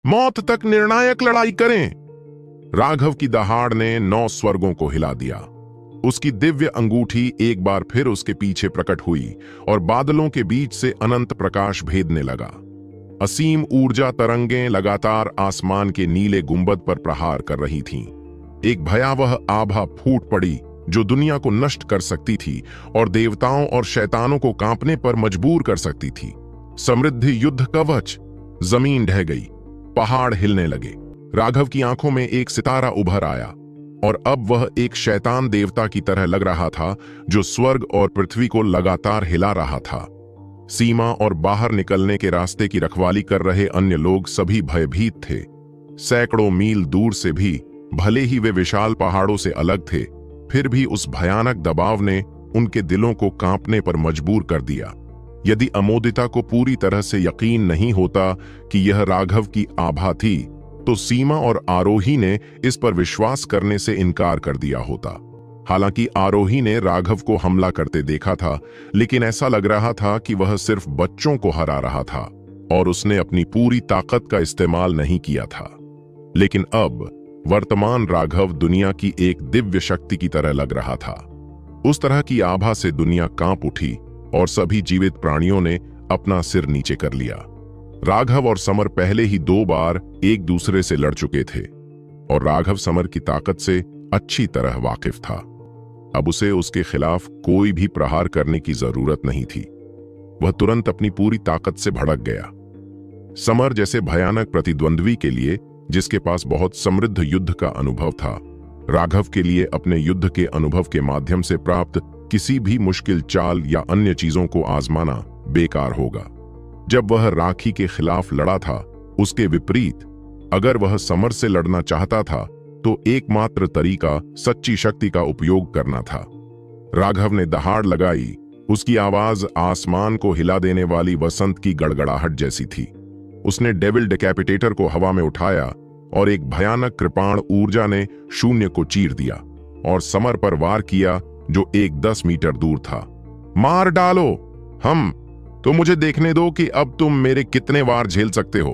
मौत तक निर्णायक लड़ाई करें। राघव की दहाड़ ने 9 स्वर्गों को हिला दिया। उसकी दिव्य अंगूठी एक बार फिर उसके पीछे प्रकट हुई और बादलों के बीच से अनंत प्रकाश भेदने लगा। असीम ऊर्जा तरंगें लगातार आसमान के नीले गुंबद पर प्रहार कर रही थीं। एक भयावह आभा फूट पड़ी जो दुनिया को नष्ट कर सकती थी और देवताओं और शैतानों को कांपने पर मजबूर कर सकती थी। समृद्धि युद्ध कवच। जमीन ढह गई, पहाड़ हिलने लगे। राघव की आंखों में एक सितारा उभर आया और अब वह एक शैतान देवता की तरह लग रहा था जो स्वर्ग और पृथ्वी को लगातार हिला रहा था। सीमा और बाहर निकलने के रास्ते की रखवाली कर रहे अन्य लोग सभी भयभीत थे। सैकड़ों मील दूर से भी, भले ही वे विशाल पहाड़ों से अलग थे, फिर भी उस भयानक दबाव ने उनके दिलों को कांपने पर मजबूर कर दिया। यदि अमोदिता को पूरी तरह से यकीन नहीं होता कि यह राघव की आभा थी, तो सीमा और आरोही ने इस पर विश्वास करने से इनकार कर दिया होता। हालांकि आरोही ने राघव को हमला करते देखा था, लेकिन ऐसा लग रहा था कि वह सिर्फ बच्चों को हरा रहा था और उसने अपनी पूरी ताकत का इस्तेमाल नहीं किया था। लेकिन अब वर्तमान राघव दुनिया की एक दिव्य शक्ति की तरह लग रहा था। उस तरह की आभा से दुनिया कांप उठी और सभी जीवित प्राणियों ने अपना सिर नीचे कर लिया। राघव और समर पहले ही 2 बार एक दूसरे से लड़ चुके थे और राघव समर की ताकत से अच्छी तरह वाकिफ था। अब उसे उसके खिलाफ कोई भी प्रहार करने की जरूरत नहीं थी। वह तुरंत अपनी पूरी ताकत से भड़क गया। समर जैसे भयानक प्रतिद्वंद्वी के लिए, जिसके पास बहुत समृद्ध युद्ध का अनुभव था, राघव के लिए अपने युद्ध के अनुभव के माध्यम से प्राप्त किसी भी मुश्किल चाल या अन्य चीजों को आजमाना बेकार होगा। जब वह राखी के खिलाफ लड़ा था, उसके विपरीत अगर वह समर से लड़ना चाहता था तो एकमात्र तरीका सच्ची शक्ति का उपयोग करना था। राघव ने दहाड़ लगाई। उसकी आवाज आसमान को हिला देने वाली वसंत की गड़गड़ाहट जैसी थी। उसने डेविल डिकैपिटेटर को हवा में उठाया और एक भयानक कृपाण ऊर्जा ने शून्य को चीर दिया और समर पर वार किया जो एक 10 मीटर दूर था। मार डालो तो मुझे देखने दो कि अब तुम मेरे कितने वार झेल सकते हो,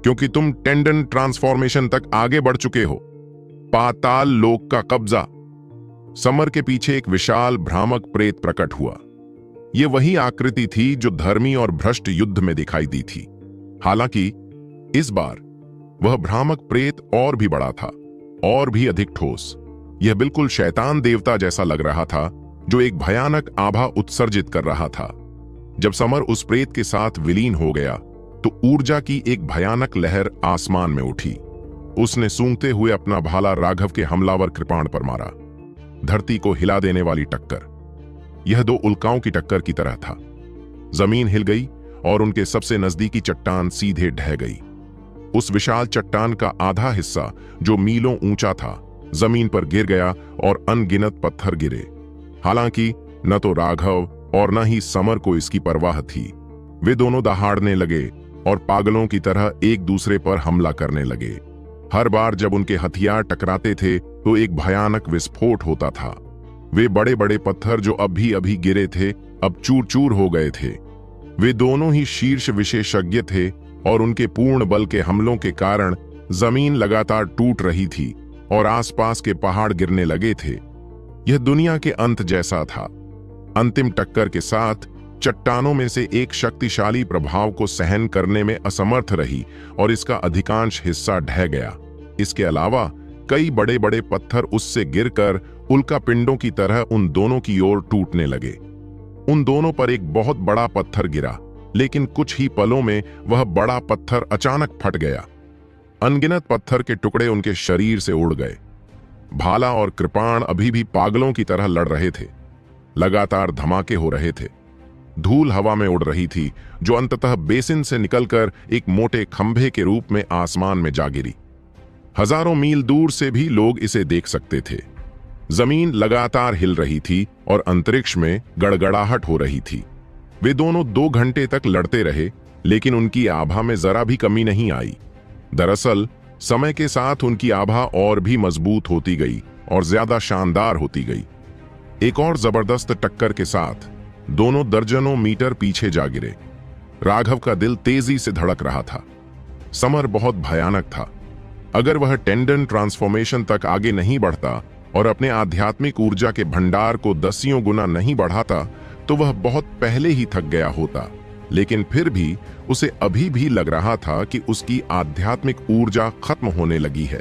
क्योंकि तुम टेंडन ट्रांसफॉर्मेशन तक आगे बढ़ चुके हो। पाताल लोक का कब्जा। समर के पीछे एक विशाल भ्रामक प्रेत प्रकट हुआ। यह वही आकृति थी जो धर्मी और भ्रष्ट युद्ध में दिखाई दी थी। हालांकि इस बार वह भ्रामक प्रेत और भी बड़ा था और भी अधिक ठोस। यह बिल्कुल शैतान देवता जैसा लग रहा था जो एक भयानक आभा उत्सर्जित कर रहा था। जब समर उस प्रेत के साथ विलीन हो गया तो ऊर्जा की एक भयानक लहर आसमान में उठी। उसने सूंघते हुए अपना भाला राघव के हमलावर कृपाण पर मारा। धरती को हिला देने वाली टक्कर। यह 2 उल्काओं की टक्कर की तरह था। जमीन हिल गई और उनके सबसे नजदीकी चट्टान सीधे ढह गई। उस विशाल चट्टान का आधा हिस्सा जो मीलों ऊंचा था, जमीन पर गिर गया और अनगिनत पत्थर गिरे। हालांकि न तो राघव और न ही समर को इसकी परवाह थी। वे दोनों दहाड़ने लगे और पागलों की तरह एक दूसरे पर हमला करने लगे। हर बार जब उनके हथियार टकराते थे तो एक भयानक विस्फोट होता था। वे बड़े बड़े पत्थर जो अभी अभी गिरे थे अब चूर चूर हो गए थे। वे दोनों ही शीर्ष विशेषज्ञ थे और उनके पूर्ण बल के हमलों के कारण जमीन लगातार टूट रही थी और आसपास के पहाड़ गिरने लगे थे। यह दुनिया के अंत जैसा था। अंतिम टक्कर के साथ चट्टानों में से एक शक्तिशाली प्रभाव को सहन करने में असमर्थ रही और इसका अधिकांश हिस्सा ढह गया। इसके अलावा कई बड़े बड़े पत्थर उससे गिरकर उल्का पिंडों की तरह उन दोनों की ओर टूटने लगे। उन दोनों पर एक बहुत बड़ा पत्थर गिरा, लेकिन कुछ ही पलों में वह बड़ा पत्थर अचानक फट गया। अनगिनत पत्थर के टुकड़े उनके शरीर से उड़ गए। भाला और कृपाण अभी भी पागलों की तरह लड़ रहे थे। लगातार धमाके हो रहे थे। धूल हवा में उड़ रही थी जो अंततः बेसिन से निकलकर एक मोटे खंभे के रूप में आसमान में जा गिरी। हजारों मील दूर से भी लोग इसे देख सकते थे। जमीन लगातार हिल रही थी और अंतरिक्ष में गड़गड़ाहट हो रही थी। वे दोनों 2 घंटे तक लड़ते रहे, लेकिन उनकी आभा में जरा भी कमी नहीं आई। दरअसल समय के साथ उनकी आभा और भी मजबूत होती गई और ज्यादा शानदार होती गई। एक और जबरदस्त टक्कर के साथ दोनों दर्जनों मीटर पीछे जा गिरे। राघव का दिल तेजी से धड़क रहा था। समर बहुत भयानक था। अगर वह टेंडन ट्रांसफॉर्मेशन तक आगे नहीं बढ़ता और अपने आध्यात्मिक ऊर्जा के भंडार को दसियों गुना नहीं बढ़ाता तो वह बहुत पहले ही थक गया होता। लेकिन फिर भी उसे अभी भी लग रहा था कि उसकी आध्यात्मिक ऊर्जा खत्म होने लगी है।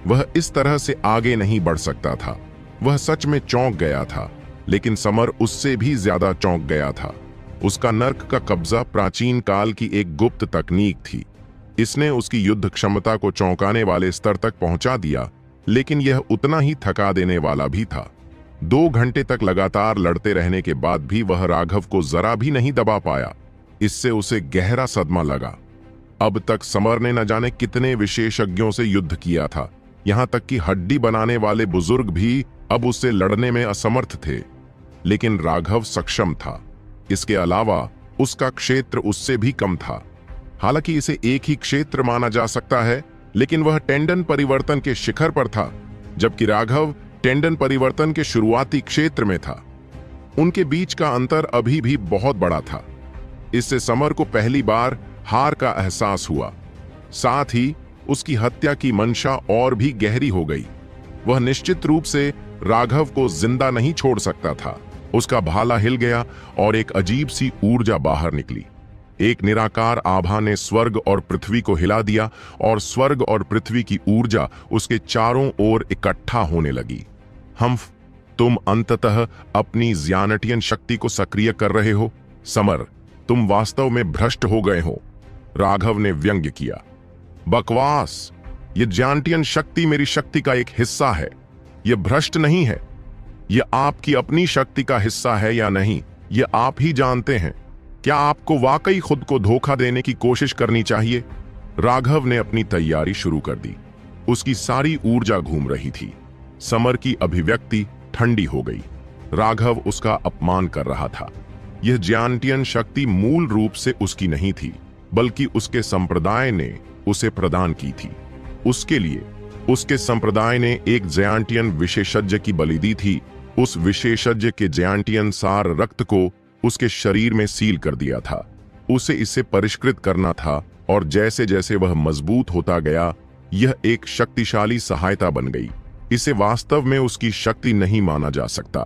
वह इस तरह से आगे नहीं बढ़ सकता था। वह सच में चौंक गया था, लेकिन समर उससे भी ज्यादा चौंक गया था। उसका नर्क का कब्जा प्राचीन काल की एक गुप्त तकनीक थी। इसने उसकी युद्ध क्षमता को चौंकाने वाले स्तर तक पहुंचा दिया, लेकिन यह उतना ही थका देने वाला भी था। 2 घंटे तक लगातार लड़ते रहने के बाद भी वह राघव को जरा भी नहीं दबा पाया। इससे उसे गहरा सदमा लगा। अब तक समर ने न जाने कितने विशेषज्ञों से युद्ध किया था, यहां तक कि हड्डी बनाने वाले बुजुर्ग भी अब उससे लड़ने में असमर्थ थे। लेकिन राघव सक्षम था। इसके अलावा उसका क्षेत्र उससे भी कम था। हालांकि इसे एक ही क्षेत्र माना जा सकता है, लेकिन वह टेंडन परिवर्तन के शिखर पर था, जबकि राघव टेंडन परिवर्तन के शुरुआती क्षेत्र में था। उनके बीच का अंतर अभी भी बहुत बड़ा था। इससे समर को पहली बार हार का एहसास हुआ। साथ ही उसकी हत्या की मंशा और भी गहरी हो गई। वह निश्चित रूप से राघव को जिंदा नहीं छोड़ सकता था। उसका भाला हिल गया और एक अजीब सी ऊर्जा बाहर निकली। एक निराकार आभा ने स्वर्ग और पृथ्वी को हिला दिया और स्वर्ग और पृथ्वी की ऊर्जा उसके चारों ओर इकट्ठा होने लगी। तुम अंततः अपनी ज़्यानटियन शक्ति को सक्रिय कर रहे हो। समर, तुम वास्तव में भ्रष्ट हो गए हो, राघव ने व्यंग्य किया। बकवास! यह ज़्यानटियन शक्ति मेरी शक्ति का एक हिस्सा है। यह भ्रष्ट नहीं है। यह आपकी अपनी शक्ति का हिस्सा है या नहीं, यह आप ही जानते हैं। क्या आपको वाकई खुद को धोखा देने की कोशिश करनी चाहिए? राघव ने अपनी तैयारी शुरू कर दी। उसकी सारी ऊर्जा घूम रही थी। समर की अभिव्यक्ति ठंडी हो गई। राघव उसका अपमान कर रहा था। यह ज़्यानटियन शक्ति मूल रूप से उसकी नहीं थी, बल्कि उसके संप्रदाय ने उसे प्रदान की थी। उसके लिए उसके संप्रदाय ने एक ज़्यानटियन विशेषज्ञ की बलि दी थी। उस विशेषज्ञ के ज़्यानटियन सार रक्त को उसके शरीर में सील कर दिया था। उसे इसे परिष्कृत करना था, और जैसे जैसे वह मजबूत होता गया, यह एक शक्तिशाली सहायता बन गई। इसे वास्तव में उसकी शक्ति नहीं माना जा सकता।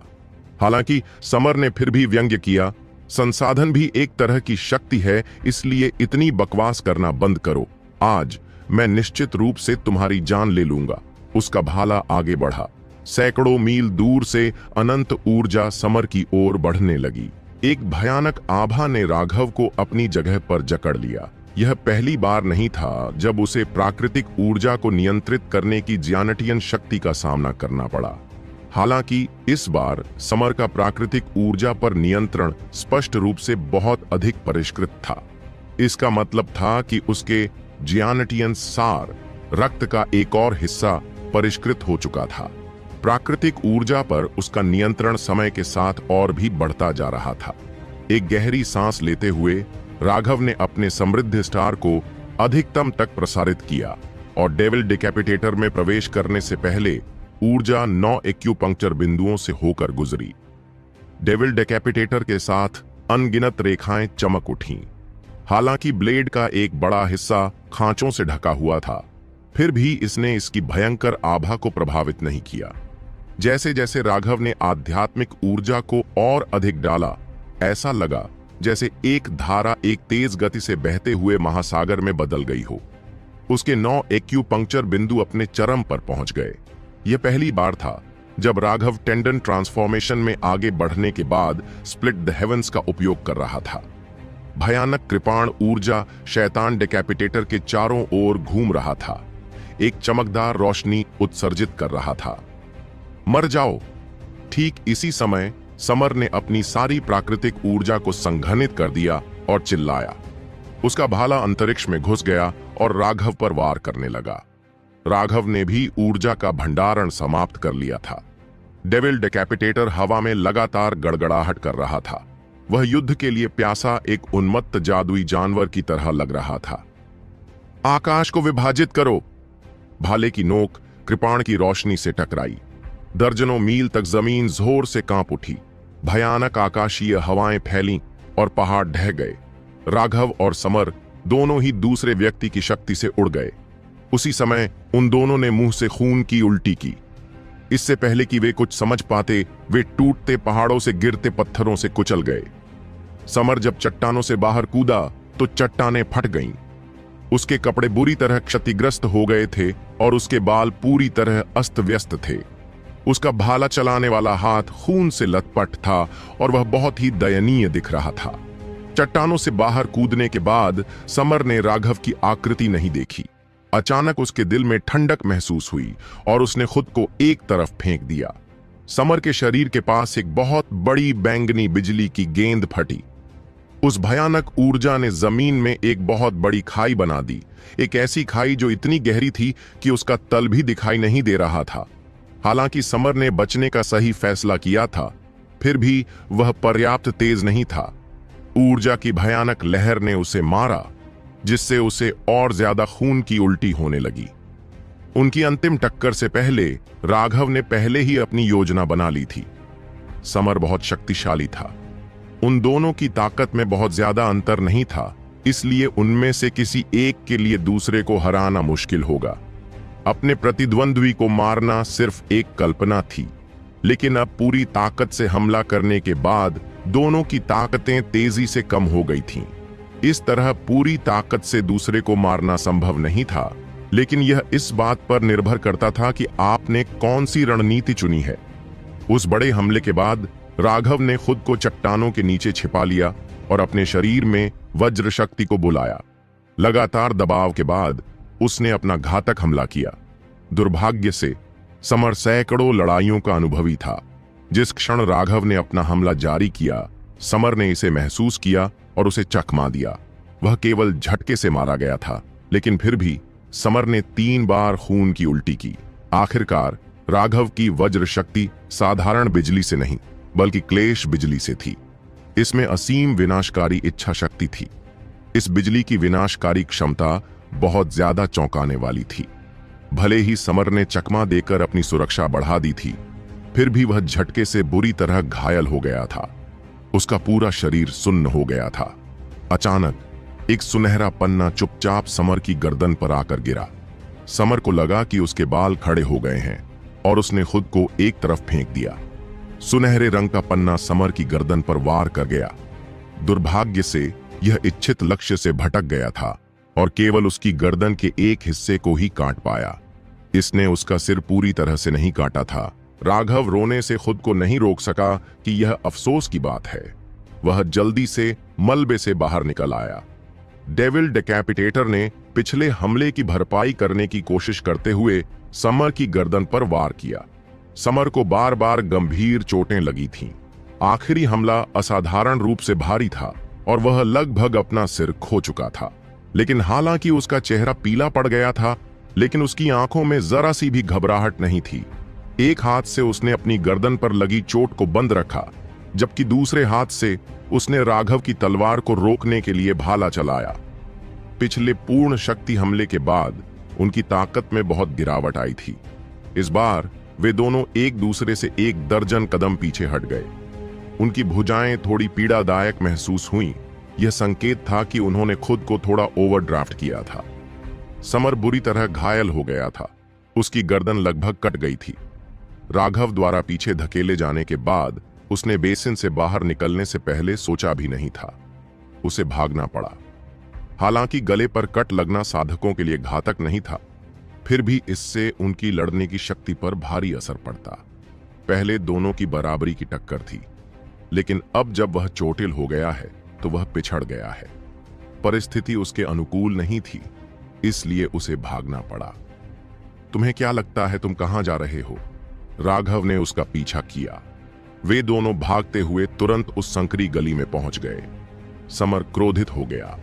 हालांकि समर ने फिर भी व्यंग्य किया, संसाधन भी एक तरह की शक्ति है, इसलिए इतनी बकवास करना बंद करो। आज मैं निश्चित रूप से तुम्हारी जान ले लूंगा। उसका भाला आगे बढ़ा। सैकड़ों मील दूर से अनंत ऊर्जा समर की ओर बढ़ने लगी। एक भयानक आभा ने राघव को अपनी जगह पर जकड़ लिया। यह पहली बार नहीं था जब उसे प्राकृतिक ऊर्जा को नियंत्रित करने की ज़्यानटियन शक्ति का सामना करना पड़ा। हालांकि इस बार समर का प्राकृतिक ऊर्जा पर नियंत्रण स्पष्ट रूप से बहुत अधिक परिष्कृत था। इसका मतलब था कि उसके ज़्यानटियन सार रक्त का एक और हिस्सा परिष्कृत हो चुका था। प्राकृतिक ऊर्जा पर उसका नियंत्रण समय के साथ और भी बढ़ता जा रहा था। एक गहरी सांस लेते हुए राघव ने अपने समृद्ध स्टार को अधिकतम तक प्रसारित किया और डेविल डिकैपिटेटर में प्रवेश करने से पहले ऊर्जा 9 एक्यूपंक्चर बिंदुओं से होकर गुजरी। डेविल डिकैपिटेटर के साथ अनगिनत रेखाएं चमक उठीं। हालांकि ब्लेड का एक बड़ा हिस्सा खांचों से ढका हुआ था, फिर भी इसने इसकी भयंकर आभा को प्रभावित नहीं किया। जैसे जैसे राघव ने आध्यात्मिक ऊर्जा को और अधिक डाला, ऐसा लगा जैसे एक धारा एक तेज गति से बहते हुए महासागर में बदल गई हो। उसके 9 एक्यूपंक्चर बिंदु अपने चरम पर पहुंच गए। यह पहली बार था जब राघव टेंडन ट्रांसफॉर्मेशन में आगे बढ़ने के बाद स्प्लिट द हेवंस का उपयोग कर रहा था। भयानक कृपाण ऊर्जा शैतान डिकैपिटेटर के चारों ओर घूम रहा था, एक चमकदार रोशनी उत्सर्जित कर रहा था। मर जाओ! ठीक इसी समय समर ने अपनी सारी प्राकृतिक ऊर्जा को संघनित कर दिया और चिल्लाया। उसका भाला अंतरिक्ष में घुस गया और राघव पर वार करने लगा। राघव ने भी ऊर्जा का भंडारण समाप्त कर लिया था। डेविल डिकैपिटेटर हवा में लगातार गड़गड़ाहट कर रहा था। वह युद्ध के लिए प्यासा एक उन्मत्त जादुई जानवर की तरह लग रहा था। आकाश को विभाजित करो! भाले की नोक कृपाण की रोशनी से टकराई। दर्जनों मील तक जमीन जोर से कांप उठी। भयानक आकाशीय हवाएं फैलीं और पहाड़ ढह गए। राघव और समर दोनों ही दूसरे व्यक्ति की शक्ति से उड़ गए। उसी समय उन दोनों ने मुंह से खून की उल्टी की। इससे पहले कि वे कुछ समझ पाते, वे टूटते पहाड़ों से गिरते पत्थरों से कुचल गए। समर जब चट्टानों से बाहर कूदा तो चट्टानें फट गईं। उसके कपड़े बुरी तरह क्षतिग्रस्त हो गए थे और उसके बाल पूरी तरह अस्त व्यस्त थे। उसका भाला चलाने वाला हाथ खून से लथपथ था और वह बहुत ही दयनीय दिख रहा था। चट्टानों से बाहर कूदने के बाद समर ने राघव की आकृति नहीं देखी। अचानक उसके दिल में ठंडक महसूस हुई और उसने खुद को एक तरफ फेंक दिया। समर के शरीर के पास एक बहुत बड़ी बैंगनी बिजली की गेंद फटी। उस भयानक ऊर्जा ने जमीन में एक बहुत बड़ी खाई बना दी, एक ऐसी खाई जो इतनी गहरी थी कि उसका तल भी दिखाई नहीं दे रहा था। हालांकि समर ने बचने का सही फैसला किया था, फिर भी वह पर्याप्त तेज नहीं था। ऊर्जा की भयानक लहर ने उसे मारा, जिससे उसे और ज्यादा खून की उल्टी होने लगी। उनकी अंतिम टक्कर से पहले राघव ने पहले ही अपनी योजना बना ली थी। समर बहुत शक्तिशाली था। उन दोनों की ताकत में बहुत ज्यादा अंतर नहीं था, इसलिए उनमें से किसी एक के लिए दूसरे को हराना मुश्किल होगा। अपने प्रतिद्वंद्वी को मारना सिर्फ एक कल्पना थी, लेकिन अब पूरी ताकत से हमला करने के बाद दोनों की ताकतें तेजी से कम हो गई थीं। इस तरह पूरी ताकत से दूसरे को मारना संभव नहीं था, लेकिन यह इस बात पर निर्भर करता था कि आपने कौन सी रणनीति चुनी है। उस बड़े हमले के बाद राघव ने खुद को चट्टानों के नीचे छिपा लिया और अपने शरीर में वज्र शक्ति को बुलाया। लगातार दबाव के बाद उसने अपना घातक हमला किया। दुर्भाग्य से समर सैकड़ों लड़ाइयों का अनुभवी था। जिस क्षण राघव ने अपना हमला जारी किया, समर ने इसे महसूस किया और उसे चकमा दिया। वह केवल झटके से मारा गया था, लेकिन फिर भी समर ने 3 बार खून की उल्टी की। आखिरकार राघव की वज्र शक्ति साधारण बिजली से नहीं, बल्कि क्लेश बिजली से थी। इसमें असीम विनाशकारी इच्छा शक्ति थी। इस बिजली की विनाशकारी क्षमता बहुत ज्यादा चौंकाने वाली थी। भले ही समर ने चकमा देकर अपनी सुरक्षा बढ़ा दी थी, फिर भी वह झटके से बुरी तरह घायल हो गया था। उसका पूरा शरीर सुन्न हो गया था। अचानक एक सुनहरा पन्ना चुपचाप समर की गर्दन पर आकर गिरा। समर को लगा कि उसके बाल खड़े हो गए हैं और उसने खुद को एक तरफ फेंक दिया। सुनहरे रंग का पन्ना समर की गर्दन पर वार कर गया। दुर्भाग्य से यह इच्छित लक्ष्य से भटक गया था और केवल उसकी गर्दन के एक हिस्से को ही काट पाया। इसने उसका सिर पूरी तरह से नहीं काटा था। राघव रोने से खुद को नहीं रोक सका कि यह अफसोस की बात है। वह जल्दी से मलबे से बाहर निकल आया। डेविल डेकैपिटेटर ने पिछले हमले की भरपाई करने की कोशिश करते हुए समर की गर्दन पर वार किया। समर को बार बार गंभीर चोटें लगी थीं। आखिरी हमला असाधारण रूप से भारी था और वह लगभग अपना सिर खो चुका था। लेकिन हालांकि उसका चेहरा पीला पड़ गया था, लेकिन उसकी आंखों में जरा सी भी घबराहट नहीं थी। एक हाथ से उसने अपनी गर्दन पर लगी चोट को बंद रखा, जबकि दूसरे हाथ से उसने राघव की तलवार को रोकने के लिए भाला चलाया। पिछले पूर्ण शक्ति हमले के बाद उनकी ताकत में बहुत गिरावट आई थी। इस बार वे दोनों एक दूसरे से 1 दर्जन कदम पीछे हट गए। उनकी भुजाएं थोड़ी पीड़ादायक महसूस हुईं। यह संकेत था कि उन्होंने खुद को थोड़ा ओवरड्राफ्ट किया था। समर बुरी तरह घायल हो गया था। उसकी गर्दन लगभग कट गई थी। राघव द्वारा पीछे धकेले जाने के बाद उसने बेसिन से बाहर निकलने से पहले सोचा भी नहीं था। उसे भागना पड़ा। हालांकि गले पर कट लगना साधकों के लिए घातक नहीं था, फिर भी इससे उनकी लड़ने की शक्ति पर भारी असर पड़ता। पहले दोनों की बराबरी की टक्कर थी, लेकिन अब जब वह चोटिल हो गया है तो वह पिछड़ गया है। परिस्थिति उसके अनुकूल नहीं थी, इसलिए उसे भागना पड़ा। तुम्हें क्या लगता है तुम कहां जा रहे हो? राघव ने उसका पीछा किया। वे दोनों भागते हुए तुरंत उस संकरी गली में पहुंच गए। समर क्रोधित हो गया।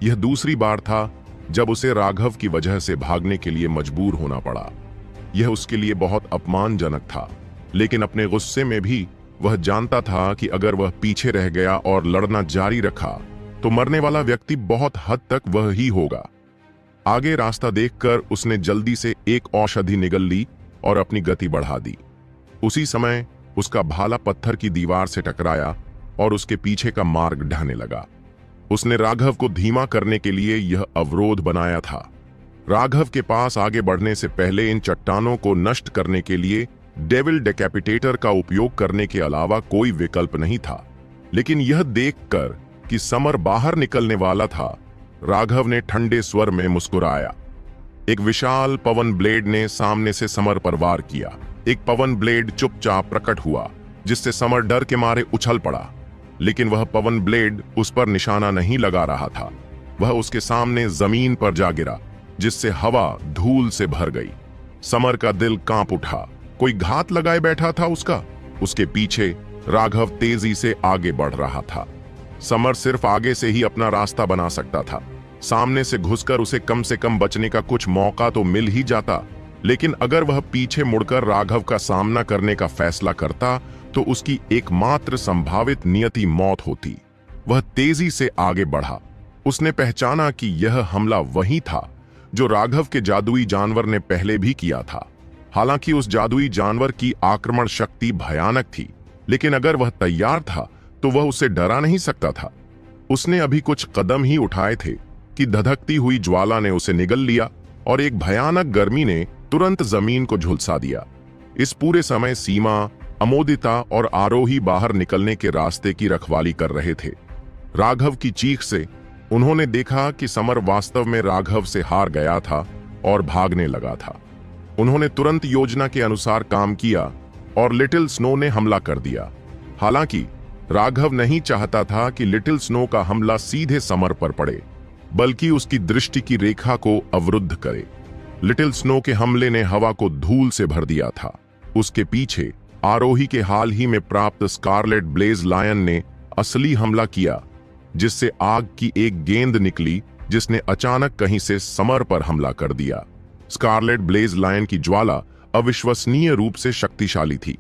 यह दूसरी बार था जब उसे राघव की वजह से भागने के लिए मजबूर होना पड़ा। यह उसके लिए बहुत अपमानजनक था, लेकिन अपने गुस्से में भी वह जानता था कि अगर वह पीछे रह गया और लड़ना जारी रखा तो मरने वाला व्यक्ति बहुत हद तक वह ही होगा। आगे रास्ता देखकर उसने जल्दी से एक औषधि निगल ली और अपनी गति बढ़ा दी। उसी समय उसका भाला पत्थर की दीवार से टकराया और उसके पीछे का मार्ग ढहने लगा। उसने राघव को धीमा करने के लिए यह अवरोध बनाया था। राघव के पास आगे बढ़ने से पहले इन चट्टानों को नष्ट करने के लिए डेविल डेकैपिटेटर का उपयोग करने के अलावा कोई विकल्प नहीं था। लेकिन यह देखकर कि समर बाहर निकलने वाला था, राघव ने ठंडे स्वर में मुस्कुराया। एक विशाल पवन ब्लेड ने सामने से समर पर वार किया। एक पवन ब्लेड चुपचाप प्रकट हुआ, जिससे समर डर के मारे उछल पड़ा। लेकिन वह पवन ब्लेड उस पर निशाना नहीं लगा रहा था। वह उसके सामने जमीन पर जा गिरा, जिससे हवा धूल से भर गई। समर का दिल कांप उठा। कोई घात लगाए बैठा था उसका। उसके पीछे राघव तेजी से आगे बढ़ रहा था। समर सिर्फ आगे से ही अपना रास्ता बना सकता था। सामने से घुसकर उसे कम से कम बचने का कुछ मौका तो मिल ही जाता। लेकिन अगर वह पीछे मुड़कर राघव का सामना करने का फैसला करता तो उसकी एकमात्र संभावित नियति मौत होती। वह तेजी से आगे बढ़ा। उसने पहचाना कि यह हमला वही था जो राघव के जादुई जानवर ने पहले भी किया था। हालांकि उस जादुई जानवर की आक्रमण शक्ति भयानक थी, लेकिन अगर वह तैयार था तो वह उसे डरा नहीं सकता था। उसने अभी कुछ कदम ही उठाए थे कि धधकती हुई ज्वाला ने उसे निगल लिया और एक भयानक गर्मी ने तुरंत जमीन को झुलसा दिया। इस पूरे समय सीमा, अमोदिता और आरोही बाहर निकलने के रास्ते की रखवाली कर रहे थे। राघव की चीख से उन्होंने देखा कि समर वास्तव में राघव से हार गया था और भागने लगा था। उन्होंने तुरंत योजना के अनुसार काम किया और लिटिल स्नो ने हमला कर दिया। हालांकि राघव नहीं चाहता था कि लिटिल स्नो का हमला सीधे समर पर पड़े, बल्कि उसकी दृष्टि की रेखा को अवरुद्ध करे। लिटिल स्नो के हमले ने हवा को धूल से भर दिया था। उसके पीछे आरोही के हाल ही में प्राप्त स्कारलेट ब्लेज लायन ने असली हमला किया, जिससे आग की एक गेंद निकली जिसने अचानक कहीं से समर पर हमला कर दिया। स्कारलेट ब्लेज लायन की ज्वाला अविश्वसनीय रूप से शक्तिशाली थी।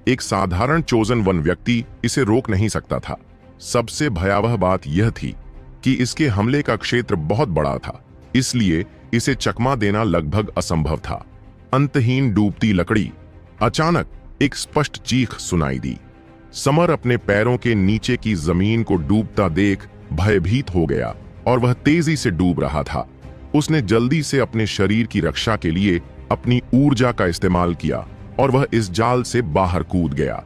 एक साधारण चोजन वन व्यक्ति इसे रोक नहीं सकता था। सबसे भयावह बात यह थी कि इसके हमले का क्षेत्र बहुत बड़ा था, इसलिए इसे चकमा देना लगभग असंभव था। अंतहीन डूबती लकड़ी। अचानक एक स्पष्ट चीख सुनाई दी। समर अपने पैरों के नीचे की जमीन को डूबता देख भयभीत हो गया और वह तेजी से डूब रहा था। उसने जल्दी से अपने शरीर की रक्षा के लिए अपनी ऊर्जा का इस्तेमाल किया और वह इस जाल से बाहर कूद गया।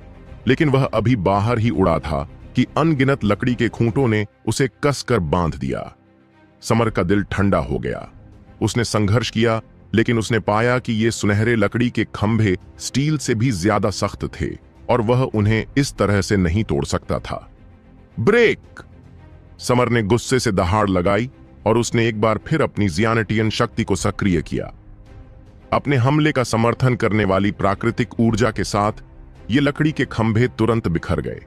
लेकिन वह अभी बाहर ही उड़ा था कि अनगिनत लकड़ी के खूंटों ने उसे कसकर बांध दिया। समर का दिल ठंडा हो गया। उसने संघर्ष किया, लेकिन उसने पाया कि ये सुनहरे लकड़ी के खंभे स्टील से भी ज्यादा सख्त थे और वह उन्हें इस तरह से नहीं तोड़ सकता था। ब्रेक! समर ने गुस्से से दहाड़ लगाई और उसने एक बार फिर अपनी जियानेटियन शक्ति को सक्रिय किया। अपने हमले का समर्थन करने वाली प्राकृतिक ऊर्जा के साथ ये लकड़ी के खंभे तुरंत बिखर गए।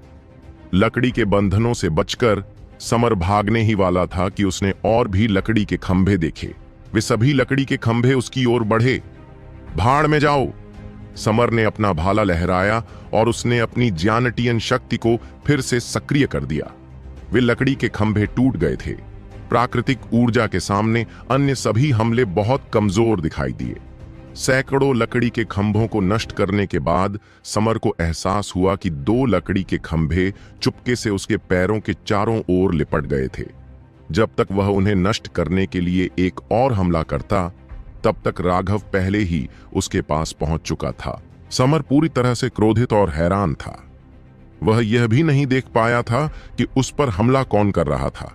लकड़ी के बंधनों से बचकर समर भागने ही वाला था कि उसने और भी लकड़ी के खंभे देखे। वे सभी लकड़ी के खंभे उसकी ओर बढ़े। भाड़ में जाओ! समर ने अपना भाला लहराया और उसने अपनी जियानेटियन शक्ति को फिर से सक्रिय कर दिया। वे लकड़ी के खंभे टूट गए थे। प्राकृतिक ऊर्जा के सामने अन्य सभी हमले बहुत कमजोर दिखाई दिए। सैकड़ों लकड़ी के खंभों को नष्ट करने के बाद समर को एहसास हुआ कि 2 लकड़ी के खंभे चुपके से उसके पैरों के चारों ओर लिपट गए थे। जब तक वह उन्हें नष्ट करने के लिए एक और हमला करता, तब तक राघव पहले ही उसके पास पहुंच चुका था। समर पूरी तरह से क्रोधित और हैरान था। वह यह भी नहीं देख पाया था कि उस पर हमला कौन कर रहा था।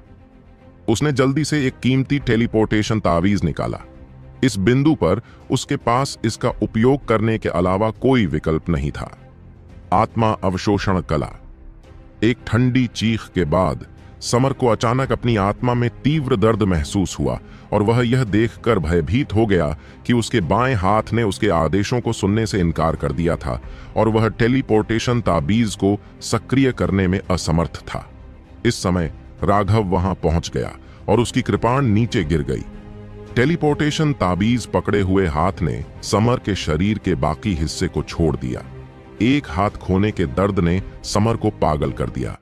उसने जल्दी से एक कीमती टेलीपोर्टेशन तावीज निकाला। इस बिंदु पर उसके पास इसका उपयोग करने के अलावा कोई विकल्प नहीं था। आत्मा अवशोषण कला। एक ठंडी चीख के बाद समर को अचानक अपनी आत्मा में तीव्र दर्द महसूस हुआ और वह यह देखकर भयभीत हो गया कि उसके बाएं हाथ ने उसके आदेशों को सुनने से इनकार कर दिया था और वह टेलीपोर्टेशन ताबीज को सक्रिय करने में असमर्थ था। इस समय राघव वहां पहुंच गया और उसकी कृपाण नीचे गिर गई। टेलीपोर्टेशन ताबीज पकड़े हुए हाथ ने समर के शरीर के बाकी हिस्से को छोड़ दिया। एक हाथ खोने के दर्द ने समर को पागल कर दिया।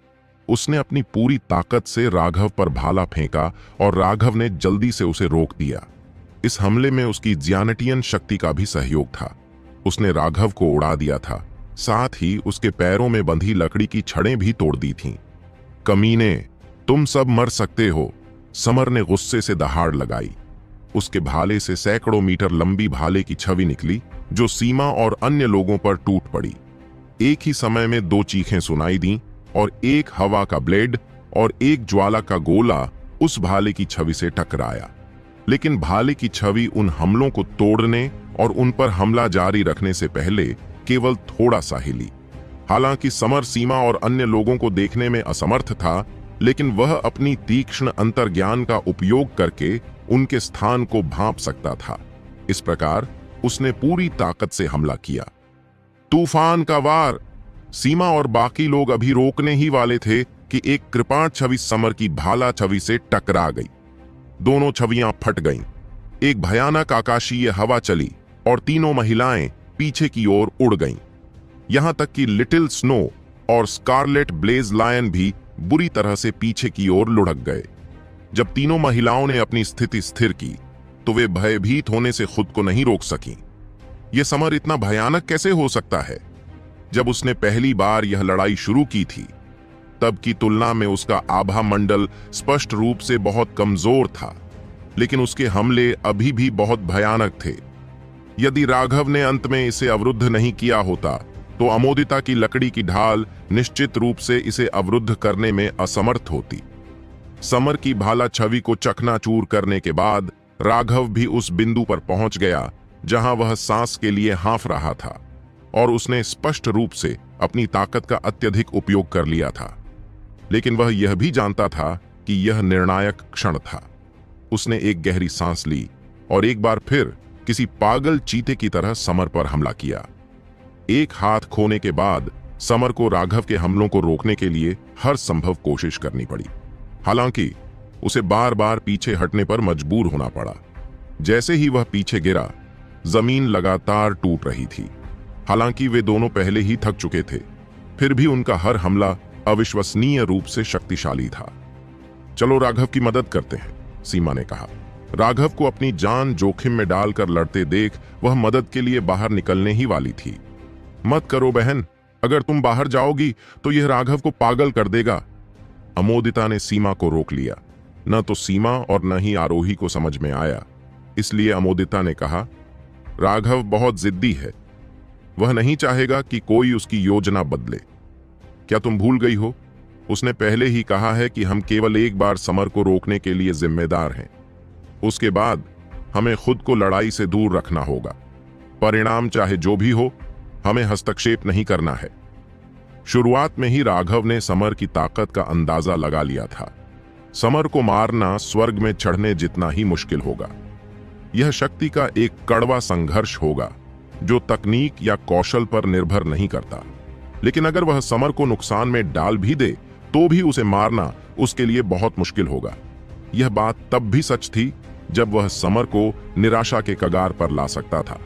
उसने अपनी पूरी ताकत से राघव पर भाला फेंका और राघव ने जल्दी से उसे रोक दिया। इस हमले में उसकी जियानेटियन शक्ति का भी सहयोग था। उसने राघव को उड़ा दिया था, साथ ही उसके पैरों में बंधी लकड़ी की छड़ें भी तोड़ दी थीं। कमीने! तुम सब मर सकते हो। समर ने गुस्से से दहाड़ लगाई। उसके भाले से सैकड़ों मीटर लंबी भाले की छवि निकली जो सीमा और अन्य लोगों पर टूट पड़ी। एक ही समय में दो चीखें सुनाई दीं और एक हवा का ब्लेड और एक ज्वाला का गोला उस भाले की छवि से टकराया। लेकिन भाले की छवि उन हमलों को तोड़ने और उन पर हमला जारी रखने से पहले केवल थोड़ा सा हिली। हालांकि समर सीमा और अन्य लोगों को देखने में असमर्थ था, लेकिन वह अपनी तीक्ष्ण अंतर्ज्ञान का उपयोग करके उनके स्थान को भांप सकता था। इस प्रकार उसने पूरी ताकत से हमला किया। तूफान का वार। सीमा और बाकी लोग अभी रोकने ही वाले थे कि एक कृपाण छवि समर की भाला छवि से टकरा गई। दोनों छवियां फट गईं। एक भयानक आकाशीय हवा चली और तीनों महिलाएं पीछे की ओर उड़ गईं। यहां तक कि लिटिल स्नो और स्कारलेट ब्लेज लायन भी बुरी तरह से पीछे की ओर लुढ़क गए। जब तीनों महिलाओं ने अपनी स्थिति स्थिर की तो वे भयभीत होने से खुद को नहीं रोक सकीं। यह समर इतना भयानक कैसे हो सकता है? जब उसने पहली बार यह लड़ाई शुरू की थी तब की तुलना में उसका आभा मंडल स्पष्ट रूप से बहुत कमजोर था, लेकिन उसके हमले अभी भी बहुत भयानक थे। यदि राघव ने अंत में इसे अवरुद्ध नहीं किया होता तो अमोदिता की लकड़ी की ढाल निश्चित रूप से इसे अवरुद्ध करने में असमर्थ होती। समर की भाला छवि को चकनाचूर करने के बाद राघव भी उस बिंदु पर पहुंच गया जहां वह सांस के लिए हाँफ रहा था, और उसने स्पष्ट रूप से अपनी ताकत का अत्यधिक उपयोग कर लिया था। लेकिन वह यह भी जानता था कि यह निर्णायक क्षण था। उसने एक गहरी सांस ली और एक बार फिर किसी पागल चीते की तरह समर पर हमला किया। एक हाथ खोने के बाद समर को राघव के हमलों को रोकने के लिए हर संभव कोशिश करनी पड़ी। हालांकि उसे बार बार पीछे हटने पर मजबूर होना पड़ा। जैसे ही वह पीछे गिरा, जमीन लगातार टूट रही थी। हालांकि वे दोनों पहले ही थक चुके थे, फिर भी उनका हर हमला अविश्वसनीय रूप से शक्तिशाली था। चलो राघव की मदद करते हैं, सीमा ने कहा। राघव को अपनी जान जोखिम में डालकर लड़ते देख वह मदद के लिए बाहर निकलने ही वाली थी। मत करो बहन, अगर तुम बाहर जाओगी तो यह राघव को पागल कर देगा। अमोदिता ने सीमा को रोक लिया। न तो सीमा और न ही आरोही को समझ में आया, इसलिए अमोदिता ने कहा, राघव बहुत जिद्दी है। वह नहीं चाहेगा कि कोई उसकी योजना बदले। क्या तुम भूल गई हो? उसने पहले ही कहा है कि हम केवल एक बार समर को रोकने के लिए जिम्मेदार हैं। उसके बाद हमें खुद को लड़ाई से दूर रखना होगा। परिणाम चाहे जो भी हो, हमें हस्तक्षेप नहीं करना है। शुरुआत में ही राघव ने समर की ताकत का अंदाजा लगा लिया था। समर को मारना स्वर्ग में चढ़ने जितना ही मुश्किल होगा। यह शक्ति का एक कड़वा संघर्ष होगा जो तकनीक या कौशल पर निर्भर नहीं करता। लेकिन अगर वह समर को नुकसान में डाल भी दे तो भी उसे मारना उसके लिए बहुत मुश्किल होगा। यह बात तब भी सच थी जब वह समर को निराशा के कगार पर ला सकता था।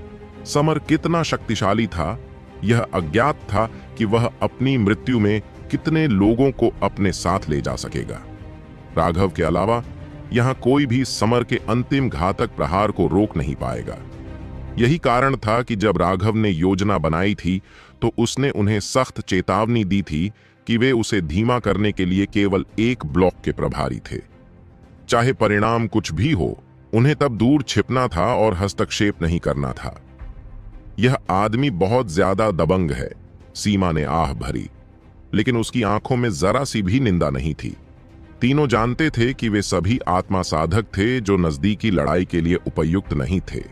समर कितना शक्तिशाली था, यह अज्ञात था कि वह अपनी मृत्यु में कितने लोगों को अपने साथ ले जा सकेगा। राघव के अलावा यहां कोई भी समर के अंतिम घातक प्रहार को रोक नहीं पाएगा। यही कारण था कि जब राघव ने योजना बनाई थी तो उसने उन्हें सख्त चेतावनी दी थी कि वे उसे धीमा करने के लिए केवल एक ब्लॉक के प्रभारी थे। चाहे परिणाम कुछ भी हो, उन्हें तब दूर छिपना था और हस्तक्षेप नहीं करना था। यह आदमी बहुत ज्यादा दबंग है, सीमा ने आह भरी, लेकिन उसकी आंखों में जरा सी भी निंदा नहीं थी। तीनों जानते थे कि वे सभी आत्मा साधक थे जो नजदीकी लड़ाई के लिए उपयुक्त नहीं थे।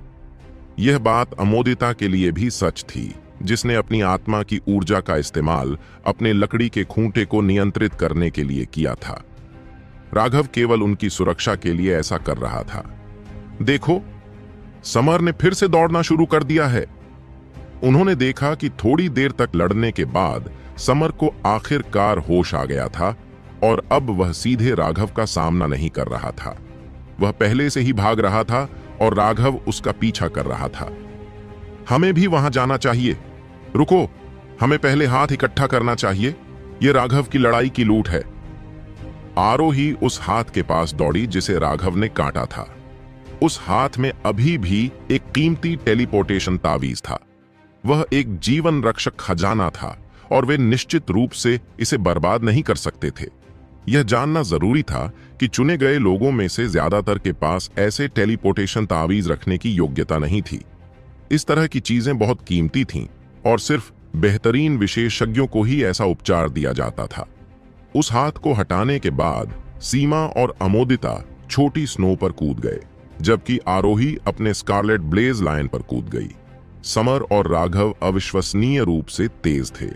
यह बात अमोदिता के लिए भी सच थी, जिसने अपनी आत्मा की ऊर्जा का इस्तेमाल अपने लकड़ी के खूंटे को नियंत्रित करने के लिए किया था। राघव केवल उनकी सुरक्षा के लिए ऐसा कर रहा था। देखो, समर ने फिर से दौड़ना शुरू कर दिया है। उन्होंने देखा कि थोड़ी देर तक लड़ने के बाद समर को आखिरकार होश आ गया था और अब वह सीधे राघव का सामना नहीं कर रहा था। वह पहले से ही भाग रहा था और राघव उसका पीछा कर रहा था। हमें भी वहां जाना चाहिए। रुको, हमें पहले हाथ इकट्ठा करना चाहिए। यह राघव की लड़ाई की लूट है। आरोही उस हाथ के पास दौड़ी जिसे राघव ने काटा था। उस हाथ में अभी भी एक कीमती टेलीपोर्टेशन तावीज था। वह एक जीवन रक्षक खजाना था और वे निश्चित रूप से इसे बर्बाद नहीं कर सकते थे। यह जानना जरूरी था कि चुने गए लोगों में से ज्यादातर के पास ऐसे टेलीपोर्टेशन तावीज रखने की योग्यता नहीं थी। इस तरह की चीजें बहुत कीमती थीं और सिर्फ बेहतरीन विशेषज्ञों को ही ऐसा उपचार दिया जाता था। उस हाथ को हटाने के बाद सीमा और अमोदिता छोटी स्नो पर कूद गए, जबकि आरोही अपने स्कारलेट ब्लेज लाइन पर कूद गई। समर और राघव अविश्वसनीय रूप से तेज थे।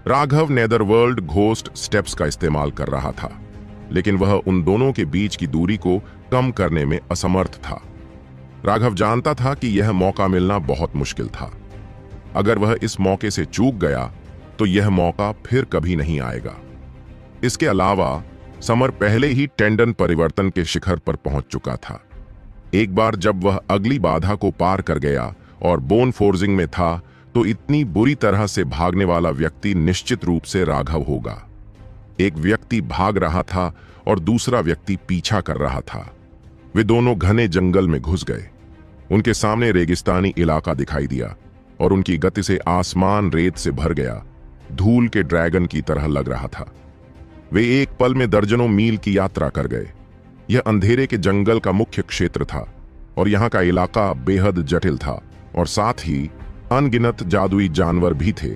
राघव नेदरवर्ल्ड घोस्ट स्टेप्स का इस्तेमाल कर रहा था, लेकिन वह उन दोनों के बीच की दूरी को कम करने में असमर्थ था। राघव जानता था कि यह मौका मिलना बहुत मुश्किल था। अगर वह इस मौके से चूक गया तो यह मौका फिर कभी नहीं आएगा। इसके अलावा समर पहले ही टेंडन परिवर्तन के शिखर पर पहुंच चुका था। एक बार जब वह अगली बाधा को पार कर गया और बोन फोर्जिंग में था, तो इतनी बुरी तरह से भागने वाला व्यक्ति निश्चित रूप से राघव होगा। एक व्यक्ति भाग रहा था और दूसरा व्यक्ति पीछा कर रहा था। वे दोनों घने जंगल में घुस गए। उनके सामने रेगिस्तानी इलाका दिखाई दिया और उनकी गति से आसमान रेत से भर गया, धूल के ड्रैगन की तरह लग रहा था। वे एक पल में दर्जनों मील की यात्रा कर गए। यह अंधेरे के जंगल का मुख्य क्षेत्र था और यहाँ का इलाका बेहद जटिल था और साथ ही अनगिनत जादुई जानवर भी थे।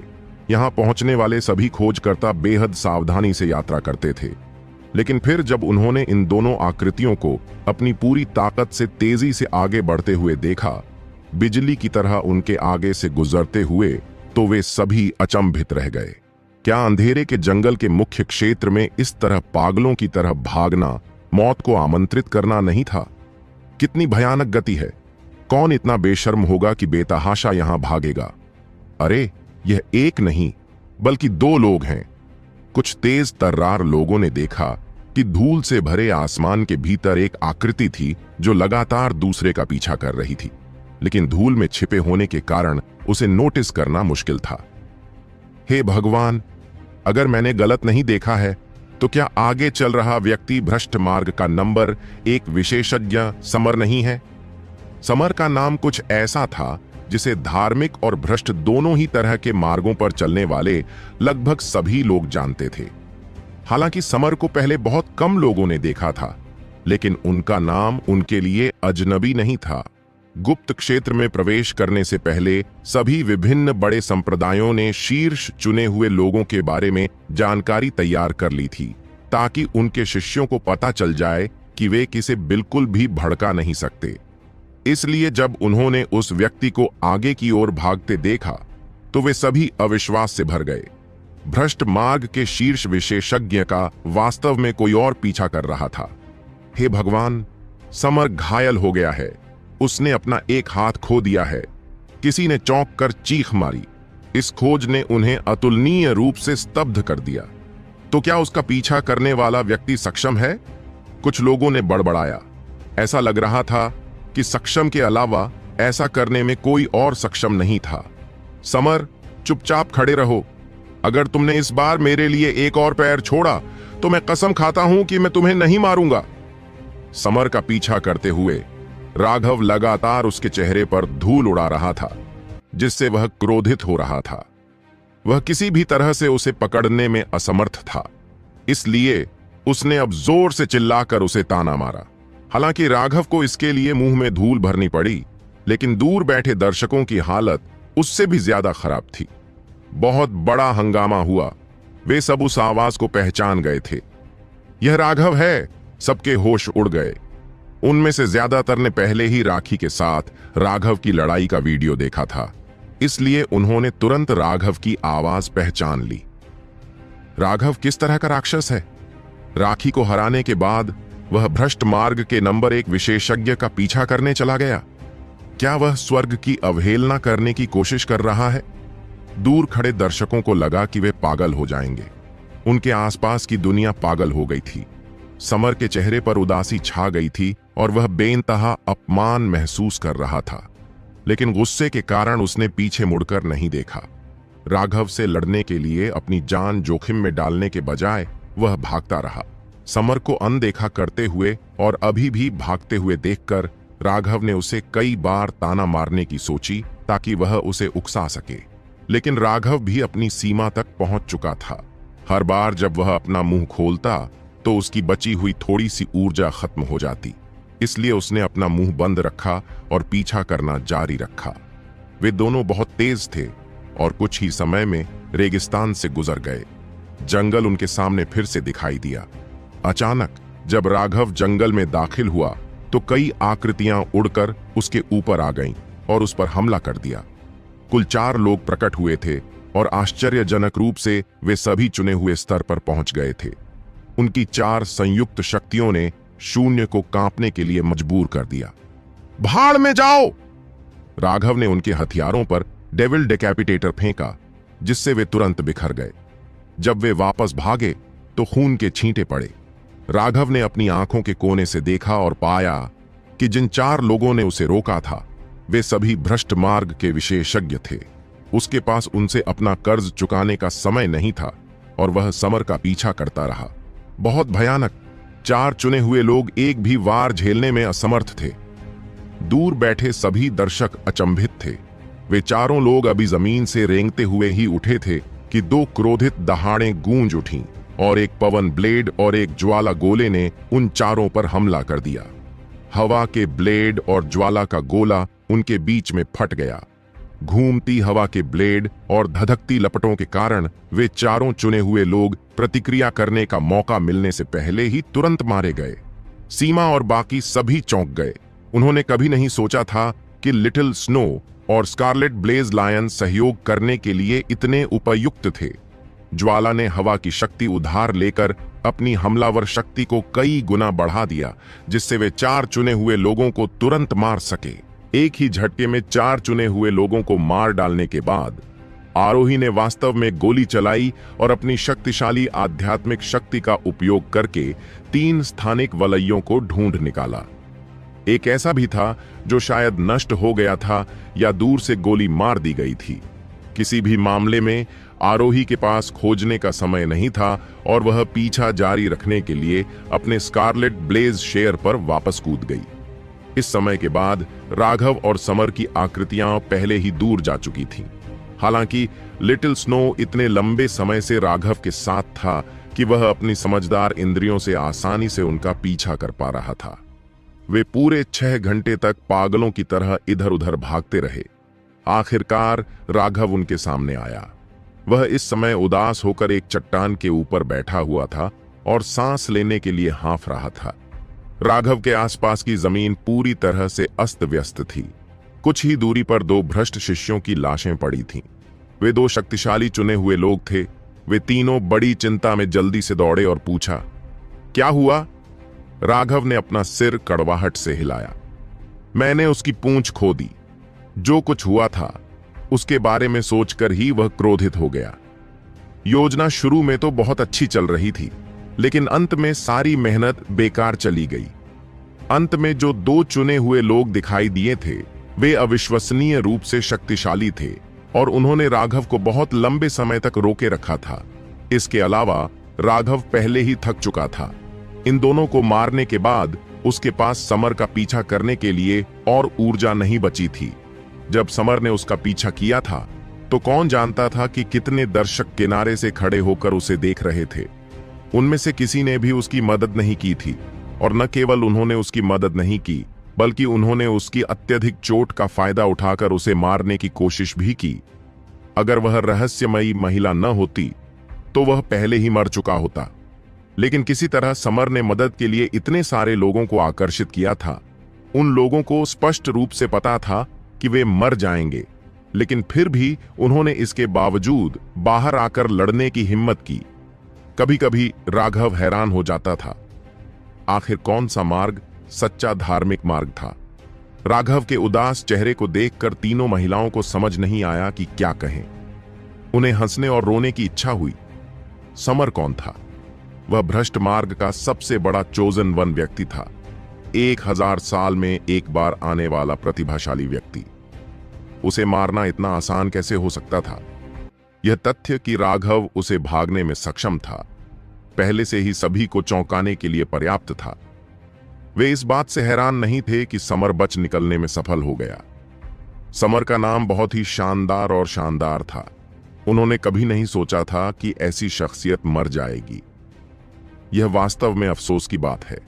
यहाँ पहुंचने वाले सभी खोजकर्ता बेहद सावधानी से यात्रा करते थे, लेकिन फिर जब उन्होंने इन दोनों आकृतियों को अपनी पूरी ताकत से तेजी से आगे बढ़ते हुए देखा, बिजली की तरह उनके आगे से गुजरते हुए, तो वे सभी अचंभित रह गए। क्या अंधेरे के जंगल के मुख्य क्षेत्र में इस तरह पागलों की तरह भागना मौत को आमंत्रित करना नहीं था? कितनी भयानक गति है! कौन इतना बेशर्म होगा कि बेतहाशा यहां भागेगा? अरे, यह एक नहीं बल्कि दो लोग हैं। कुछ तेज तर्रार लोगों ने देखा कि धूल से भरे आसमान के भीतर एक आकृति थी जो लगातार दूसरे का पीछा कर रही थी, लेकिन धूल में छिपे होने के कारण उसे नोटिस करना मुश्किल था। हे भगवान, अगर मैंने गलत नहीं देखा है तो क्या आगे चल रहा व्यक्ति भ्रष्ट मार्ग का नंबर एक विशेषज्ञ समर नहीं है? समर का नाम कुछ ऐसा था जिसे धार्मिक और भ्रष्ट दोनों ही तरह के मार्गों पर चलने वाले लगभग सभी लोग जानते थे। हालांकि समर को पहले बहुत कम लोगों ने देखा था, लेकिन उनका नाम उनके लिए अजनबी नहीं था। गुप्त क्षेत्र में प्रवेश करने से पहले सभी विभिन्न बड़े संप्रदायों ने शीर्ष चुने हुए लोगों के बारे में जानकारी तैयार कर ली थी, ताकि उनके शिष्यों को पता चल जाए कि वे किसे बिल्कुल भी भड़का नहीं सकते। इसलिए जब उन्होंने उस व्यक्ति को आगे की ओर भागते देखा तो वे सभी अविश्वास से भर गए। भ्रष्ट मार्ग के शीर्ष विशेषज्ञ का वास्तव में कोई और पीछा कर रहा था। हे भगवान, समर घायल हो गया है। उसने अपना एक हाथ खो दिया है। किसी ने चौंक कर चीख मारी। इस खोज ने उन्हें अतुलनीय रूप से स्तब्ध कर दिया। तो क्या उसका पीछा करने वाला व्यक्ति सक्षम है? कुछ लोगों ने बड़बड़ाया। ऐसा लग रहा था कि सक्षम के अलावा ऐसा करने में कोई और सक्षम नहीं था। समर, चुपचाप खड़े रहो। अगर तुमने इस बार मेरे लिए एक और पैर छोड़ा तो मैं कसम खाता हूं कि मैं तुम्हें नहीं मारूंगा। समर का पीछा करते हुए राघव लगातार उसके चेहरे पर धूल उड़ा रहा था, जिससे वह क्रोधित हो रहा था। वह किसी भी तरह से उसे पकड़ने में असमर्थ था, इसलिए उसने अब जोर से चिल्लाकर उसे ताना मारा। हालांकि राघव को इसके लिए मुंह में धूल भरनी पड़ी, लेकिन दूर बैठे दर्शकों की हालत उससे भी ज्यादा खराब थी। बहुत बड़ा हंगामा हुआ। वे सब उस आवाज को पहचान गए थे। यह राघव है। सबके होश उड़ गए। उनमें से ज्यादातर ने पहले ही राखी के साथ राघव की लड़ाई का वीडियो देखा था, इसलिए उन्होंने तुरंत राघव की आवाज पहचान ली। राघव किस तरह का राक्षस है? राखी को हराने के बाद वह भ्रष्ट मार्ग के नंबर 1 विशेषज्ञ का पीछा करने चला गया। क्या वह स्वर्ग की अवहेलना करने की कोशिश कर रहा है? दूर खड़े दर्शकों को लगा कि वे पागल हो जाएंगे। उनके आसपास की दुनिया पागल हो गई थी। समर के चेहरे पर उदासी छा गई थी और वह बेइंतहा अपमान महसूस कर रहा था, लेकिन गुस्से के कारण उसने पीछे मुड़कर नहीं देखा। राघव से लड़ने के लिए अपनी जान जोखिम में डालने के बजाय वह भागता रहा। समर को अनदेखा करते हुए और अभी भी भागते हुए देखकर राघव ने उसे कई बार ताना मारने की सोची ताकि वह उसे उकसा सके, लेकिन राघव भी अपनी सीमा तक पहुंच चुका था। हर बार जब वह अपना मुंह खोलता तो उसकी बची हुई थोड़ी सी ऊर्जा खत्म हो जाती। इसलिए उसने अपना मुंह बंद रखा और पीछा करना जारी रखा। वे दोनों बहुत तेज थे और कुछ ही समय में रेगिस्तान से गुजर गए। जंगल उनके सामने फिर से दिखाई दिया। अचानक जब राघव जंगल में दाखिल हुआ तो कई आकृतियां उड़कर उसके ऊपर आ गईं और उस पर हमला कर दिया। कुल 4 लोग प्रकट हुए थे और आश्चर्यजनक रूप से वे सभी चुने हुए स्तर पर पहुंच गए थे। उनकी 4 संयुक्त शक्तियों ने शून्य को कांपने के लिए मजबूर कर दिया। भाड़ में जाओ! राघव ने उनके हथियारों पर डेविल डेकैपिटेटर फेंका, जिससे वे तुरंत बिखर गए। जब वे वापस भागे तो खून के छींटे पड़े। राघव ने अपनी आंखों के कोने से देखा और पाया कि जिन 4 लोगों ने उसे रोका था वे सभी भ्रष्ट मार्ग के विशेषज्ञ थे। उसके पास उनसे अपना कर्ज चुकाने का समय नहीं था और वह समर का पीछा करता रहा। बहुत भयानक। 4 चुने हुए लोग एक भी वार झेलने में असमर्थ थे। दूर बैठे सभी दर्शक अचंभित थे। वे चारों लोग अभी जमीन से रेंगते हुए ही उठे थे कि 2 क्रोधित दहाड़ें गूंज उठीं और एक पवन ब्लेड और एक ज्वाला गोले ने उन चारों पर हमला कर दिया। हवा के ब्लेड और ज्वाला का गोला उनके बीच में फट गया। घूमती हवा के ब्लेड और धधकती लपटों के कारण वे चारों चुने हुए लोग प्रतिक्रिया करने का मौका मिलने से पहले ही तुरंत मारे गए। सीमा और बाकी सभी चौंक गए। उन्होंने कभी नहीं सोचा था कि लिटिल स्नो और स्कारलेट ब्लेज लायन सहयोग करने के लिए इतने उपयुक्त थे। ज्वाला ने हवा की शक्ति उधार लेकर अपनी हमलावर शक्ति को कई गुना बढ़ा दिया, जिससे वे 4 चुने हुए लोगों को तुरंत मार सके। एक ही झटके में 4 चुने हुए लोगों को मार डालने के बाद आरोही ने वास्तव में गोली चलाई और अपनी शक्तिशाली आध्यात्मिक शक्ति का उपयोग करके 3 स्थानिक वलयों को ढूंढ निकाला। एक ऐसा भी था जो शायद नष्ट हो गया था या दूर से गोली मार दी गई थी। किसी भी मामले में आरोही के पास खोजने का समय नहीं था और वह पीछा जारी रखने के लिए अपने स्कारलेट ब्लेज शेयर पर वापस कूद गई। इस समय के बाद राघव और समर की आकृतियां पहले ही दूर जा चुकी थीं। हालांकि लिटिल स्नो इतने लंबे समय से राघव के साथ था कि वह अपनी समझदार इंद्रियों से आसानी से उनका पीछा कर पा रहा था। वे पूरे 6 घंटे तक पागलों की तरह इधर उधर भागते रहे। आखिरकार राघव उनके सामने आया। वह इस समय उदास होकर एक चट्टान के ऊपर बैठा हुआ था और सांस लेने के लिए हाँफ रहा था। राघव के आसपास की जमीन पूरी तरह से अस्त व्यस्त थी। कुछ ही दूरी पर 2 भ्रष्ट शिष्यों की लाशें पड़ी थीं। वे 2 शक्तिशाली चुने हुए लोग थे। वे तीनों बड़ी चिंता में जल्दी से दौड़े और पूछा, क्या हुआ? राघव ने अपना सिर कड़वाहट से हिलाया। मैंने उसकी पूंछ खो दी। जो कुछ हुआ था उसके बारे में सोचकर ही वह क्रोधित हो गया। योजना शुरू में तो बहुत अच्छी चल रही थी, लेकिन अंत में सारी मेहनत बेकार चली गई। अंत में जो 2 चुने हुए लोग दिखाई दिए थे वे अविश्वसनीय रूप से शक्तिशाली थे और उन्होंने राघव को बहुत लंबे समय तक रोके रखा था। इसके अलावा राघव पहले ही थक चुका था। इन दोनों को मारने के बाद उसके पास समर का पीछा करने के लिए और ऊर्जा नहीं बची थी। जब समर ने उसका पीछा किया था तो कौन जानता था कि कितने दर्शक किनारे से खड़े होकर उसे देख रहे थे। उनमें से किसी ने भी उसकी मदद नहीं की थी और न केवल उन्होंने उसकी मदद नहीं की बल्कि उन्होंने उसकी अत्यधिक चोट का फायदा उठाकर उसे मारने की कोशिश भी की। अगर वह रहस्यमयी महिला न होती तो वह पहले ही मर चुका होता। लेकिन किसी तरह समर ने मदद के लिए इतने सारे लोगों को आकर्षित किया था। उन लोगों को स्पष्ट रूप से पता था कि वे मर जाएंगे, लेकिन फिर भी उन्होंने इसके बावजूद बाहर आकर लड़ने की हिम्मत की। कभी कभी राघव हैरान हो जाता था, आखिर कौन सा मार्ग सच्चा धार्मिक मार्ग था। राघव के उदास चेहरे को देखकर तीनों महिलाओं को समझ नहीं आया कि क्या कहें। उन्हें हंसने और रोने की इच्छा हुई। समर कौन था? वह भ्रष्ट मार्ग का सबसे बड़ा चोजन वन व्यक्ति था। 1000 साल में एक बार आने वाला प्रतिभाशाली व्यक्ति। उसे मारना इतना आसान कैसे हो सकता था? यह तथ्य कि राघव उसे भागने में सक्षम था पहले से ही सभी को चौंकाने के लिए पर्याप्त था। वे इस बात से हैरान नहीं थे कि समर बच निकलने में सफल हो गया। समर का नाम बहुत ही शानदार और शानदार था। उन्होंने कभी नहीं सोचा था कि ऐसी शख्सियत मर जाएगी। यह वास्तव में अफसोस की बात है।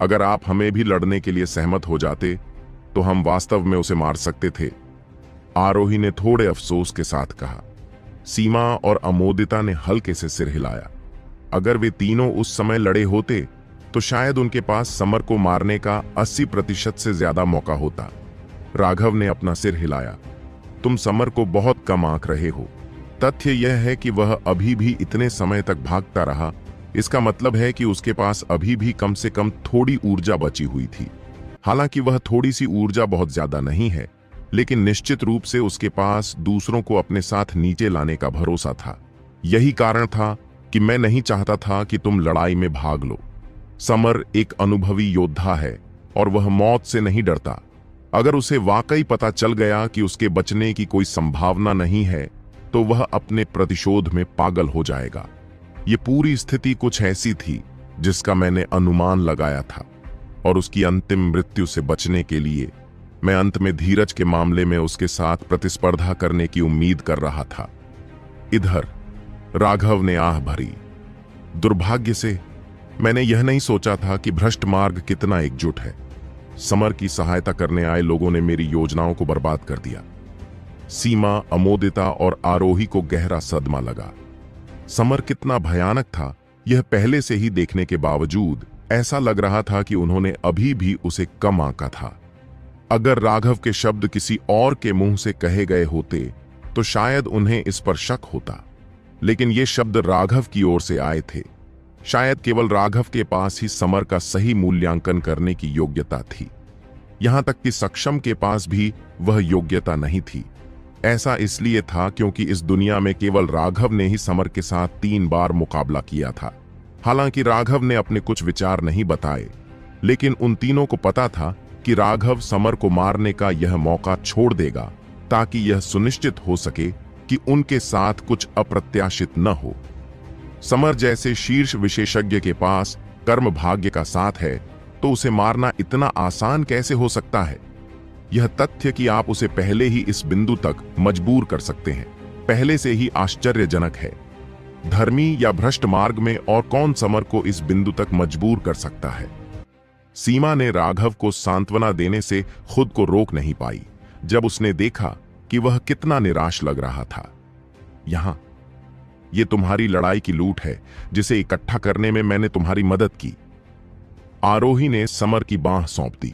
अगर आप हमें भी लड़ने के लिए सहमत हो जाते तो हम वास्तव में उसे मार सकते थे, आरोही ने थोड़े अफसोस के साथ कहा। सीमा और अमोदिता ने हल्के से सिर हिलाया। अगर वे तीनों उस समय लड़े होते तो शायद उनके पास समर को मारने का 80% से ज्यादा मौका होता। राघव ने अपना सिर हिलाया। तुम समर को बहुत कम आंक रहे हो। तथ्य यह है कि वह अभी भी इतने समय तक भागता रहा। इसका मतलब है कि उसके पास अभी भी कम से कम थोड़ी ऊर्जा बची हुई थी। हालांकि वह थोड़ी सी ऊर्जा बहुत ज्यादा नहीं है, लेकिन निश्चित रूप से उसके पास दूसरों को अपने साथ नीचे लाने का भरोसा था। यही कारण था कि मैं नहीं चाहता था कि तुम लड़ाई में भाग लो। समर एक अनुभवी योद्धा है और वह मौत से नहीं डरता। अगर उसे वाकई पता चल गया कि उसके बचने की कोई संभावना नहीं है तो वह अपने प्रतिशोध में पागल हो जाएगा। ये पूरी स्थिति कुछ ऐसी थी जिसका मैंने अनुमान लगाया था, और उसकी अंतिम मृत्यु से बचने के लिए मैं अंत में धीरज के मामले में उसके साथ प्रतिस्पर्धा करने की उम्मीद कर रहा था। इधर राघव ने आह भरी। दुर्भाग्य से मैंने यह नहीं सोचा था कि भ्रष्ट मार्ग कितना एकजुट है। समर की सहायता करने आए लोगों ने मेरी योजनाओं को बर्बाद कर दिया। सीमा, अमोदिता और आरोही को गहरा सदमा लगा। समर कितना भयानक था यह पहले से ही देखने के बावजूद ऐसा लग रहा था कि उन्होंने अभी भी उसे कम आंका था। अगर राघव के शब्द किसी और के मुंह से कहे गए होते तो शायद उन्हें इस पर शक होता, लेकिन ये शब्द राघव की ओर से आए थे। शायद केवल राघव के पास ही समर का सही मूल्यांकन करने की योग्यता थी। यहां तक कि सक्षम के पास भी वह योग्यता नहीं थी। ऐसा इसलिए था क्योंकि इस दुनिया में केवल राघव ने ही समर के साथ 3 बार मुकाबला किया था। हालांकि राघव ने अपने कुछ विचार नहीं बताए, लेकिन उन तीनों को पता था कि राघव समर को मारने का यह मौका छोड़ देगा ताकि यह सुनिश्चित हो सके कि उनके साथ कुछ अप्रत्याशित न हो। समर जैसे शीर्ष विशेषज्ञ के पास कर्म भाग्य का साथ है तो उसे मारना इतना आसान कैसे हो सकता है? यह तथ्य कि आप उसे पहले ही इस बिंदु तक मजबूर कर सकते हैं, पहले से ही आश्चर्यजनक है। धर्मी या भ्रष्ट मार्ग में और कौन समर को इस बिंदु तक मजबूर कर सकता है? सीमा ने राघव को सांत्वना देने से खुद को रोक नहीं पाई जब उसने देखा कि वह कितना निराश लग रहा था। यहां ये तुम्हारी लड़ाई की लूट है जिसे इकट्ठा करने में मैंने तुम्हारी मदद की। आरोही ने समर की बांह सौंप दी।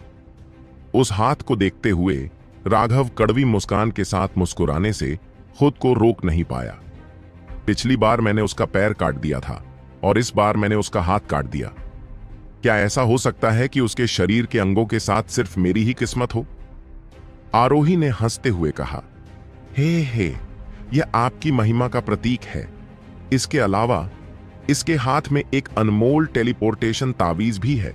उस हाथ को देखते हुए राघव कड़वी मुस्कान के साथ मुस्कुराने से खुद को रोक नहीं पाया। पिछली बार मैंने उसका पैर काट दिया था और इस बार मैंने उसका हाथ काट दिया। क्या ऐसा हो सकता है कि उसके शरीर के अंगों के साथ सिर्फ मेरी ही किस्मत हो? आरोही ने हंसते हुए कहा, हे, यह आपकी महिमा का प्रतीक है। इसके अलावा इसके हाथ में एक अनमोल टेलीपोर्टेशन तावीज भी है।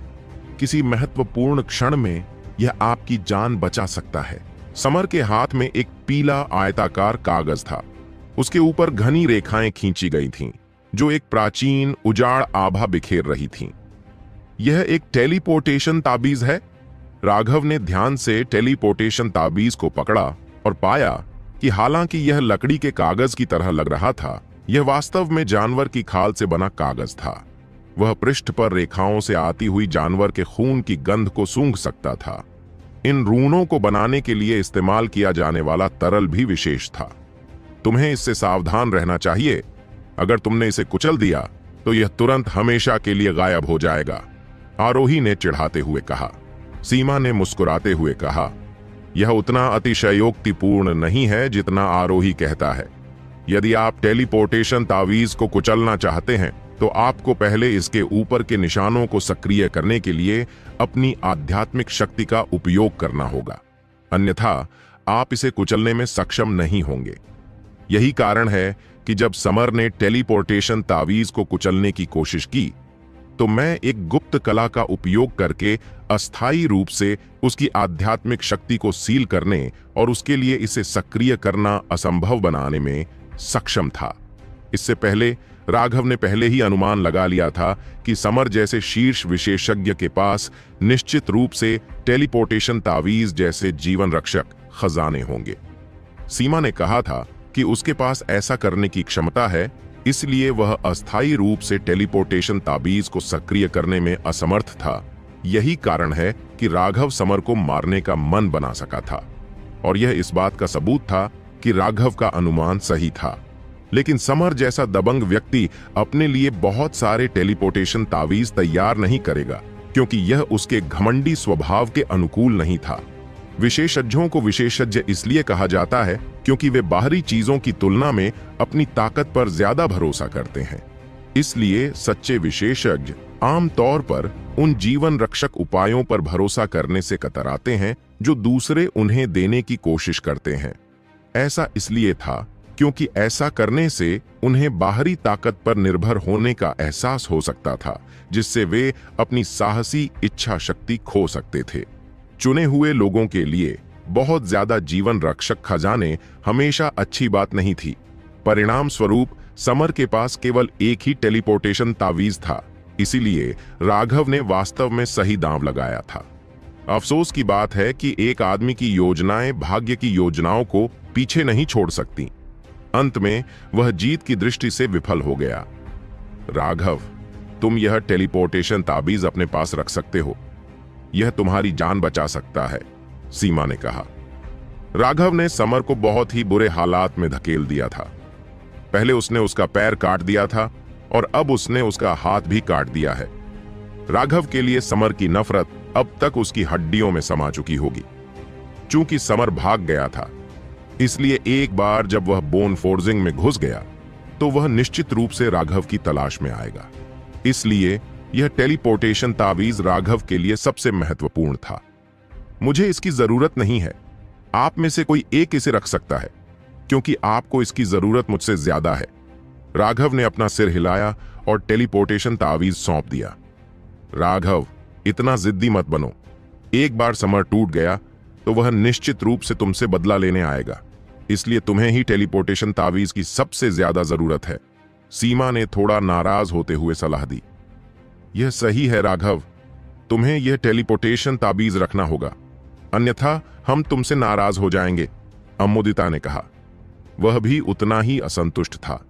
किसी महत्वपूर्ण क्षण में यह आपकी जान बचा सकता है। समर के हाथ में एक पीला आयताकार कागज था। उसके ऊपर घनी रेखाएं खींची गई थीं, जो एक प्राचीन उजाड़ आभा बिखेर रही थीं। यह एक टेलीपोर्टेशन ताबीज है। राघव ने ध्यान से टेलीपोर्टेशन ताबीज को पकड़ा और पाया कि हालांकि यह लकड़ी के कागज की तरह लग रहा था, यह वास्तव में जानवर की खाल से बना कागज था। वह पृष्ठ पर रेखाओं से आती हुई जानवर के खून की गंध को सूंघ सकता था। इन रूनों को बनाने के लिए इस्तेमाल किया जाने वाला तरल भी विशेष था। तुम्हें इससे सावधान रहना चाहिए। अगर तुमने इसे कुचल दिया तो यह तुरंत हमेशा के लिए गायब हो जाएगा, आरोही ने चिढ़ाते हुए कहा। सीमा ने मुस्कुराते हुए कहा, यह उतना अतिशयोक्तिपूर्ण नहीं है जितना आरोही कहता है। यदि आप टेलीपोर्टेशन तावीज को कुचलना चाहते हैं तो आपको पहले इसके ऊपर के निशानों को सक्रिय करने के लिए अपनी आध्यात्मिक शक्ति का उपयोग करना होगा, अन्यथा आप इसे कुचलने में सक्षम नहीं होंगे। यही कारण है कि जब समर ने टेलीपोर्टेशन तावीज को कुचलने की कोशिश की तो मैं एक गुप्त कला का उपयोग करके अस्थायी रूप से उसकी आध्यात्मिक शक्ति को सील करने और उसके लिए इसे सक्रिय करना असंभव बनाने में सक्षम था। इससे पहले राघव ने पहले ही अनुमान लगा लिया था कि समर जैसे शीर्ष विशेषज्ञ के पास निश्चित रूप से टेलीपोर्टेशन तावीज जैसे जीवन रक्षक खजाने होंगे। सीमा ने कहा था कि उसके पास ऐसा करने की क्षमता है इसलिए वह अस्थायी रूप से टेलीपोर्टेशन ताबीज को सक्रिय करने में असमर्थ था। यही कारण है कि राघव समर को मारने का मन बना सका था, और यह इस बात का सबूत था कि राघव का अनुमान सही था। लेकिन समर जैसा दबंग व्यक्ति अपने लिए बहुत सारे टेलीपोर्टेशन तावीज तैयार नहीं करेगा, क्योंकि यह उसके घमंडी स्वभाव के अनुकूल नहीं था। विशेषज्ञों को विशेषज्ञ इसलिए कहा जाता है क्योंकि वे बाहरी चीजों की तुलना में अपनी ताकत पर ज्यादा भरोसा करते हैं। इसलिए सच्चे विशेषज्ञ आमतौर पर उन जीवन रक्षक उपायों पर भरोसा करने से कतराते हैं जो दूसरे उन्हें देने की कोशिश करते हैं। ऐसा इसलिए था क्योंकि ऐसा करने से उन्हें बाहरी ताकत पर निर्भर होने का एहसास हो सकता था, जिससे वे अपनी साहसी इच्छा शक्ति खो सकते थे। चुने हुए लोगों के लिए बहुत ज्यादा जीवन रक्षक खजाने हमेशा अच्छी बात नहीं थी। परिणाम स्वरूप समर के पास केवल एक ही टेलीपोर्टेशन तावीज था, इसीलिए राघव ने वास्तव में सही दांव लगाया था। अफसोस की बात है कि एक आदमी की योजनाएं भाग्य की योजनाओं को पीछे नहीं छोड़ सकती। अंत में वह जीत की दृष्टि से विफल हो गया। राघव, तुम यह टेलीपोर्टेशन ताबीज अपने पास रख सकते हो, यह तुम्हारी जान बचा सकता है, सीमा ने कहा। राघव ने समर को बहुत ही बुरे हालात में धकेल दिया था। पहले उसने उसका पैर काट दिया था और अब उसने उसका हाथ भी काट दिया है। राघव के लिए समर की नफरत अब तक उसकी हड्डियों में समा चुकी होगी। चूंकि समर भाग गया था, इसलिए एक बार जब वह बोन फोर्जिंग में घुस गया तो वह निश्चित रूप से राघव की तलाश में आएगा। इसलिए यह टेलीपोर्टेशन ताबीज राघव के लिए सबसे महत्वपूर्ण था। मुझे इसकी जरूरत नहीं है, आप में से कोई एक इसे रख सकता है, क्योंकि आपको इसकी जरूरत मुझसे ज्यादा है। राघव ने अपना सिर हिलाया और टेलीपोर्टेशन ताबीज सौंप दिया। राघव, इतना जिद्दी मत बनो। एक बार समर टूट गया तो वह निश्चित रूप से तुमसे बदला लेने आएगा, इसलिए तुम्हें ही टेलीपोर्टेशन ताबीज की सबसे ज्यादा जरूरत है, सीमा ने थोड़ा नाराज होते हुए सलाह दी। यह सही है राघव, तुम्हें यह टेलीपोर्टेशन ताबीज रखना होगा, अन्यथा हम तुमसे नाराज हो जाएंगे, अमोदिता ने कहा। वह भी उतना ही असंतुष्ट था।